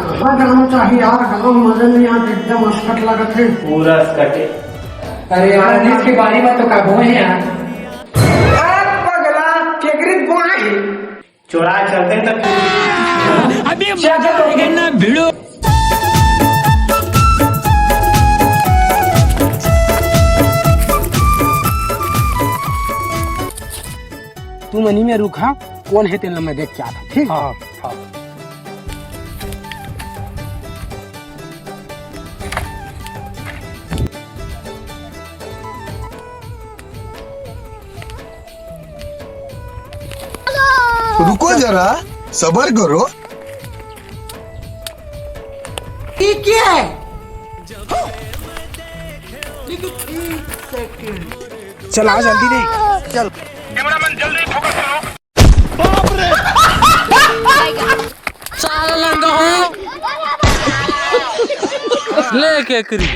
कहाँ जाना चाहिए यार, कहाँ मजा नहीं आता, एकदम अस्कट लगत है पूरा कटे। अरे यार इसके बारी में तो कबो है यार। पगला केकरी बुआ है। चुरा चलते तो अभी मजा आएगा ना भिड़ो। तू मनी में रुका, कौन है तेरा, मैं देख के आता, ठीक। हाँ हाँ। रुको जरा, सबर करो। ये क्या है? चल आ जल्दी नहीं, चल। कैमरामैन जल्दी फोकस करो। साला लंगा हूँ लेके करी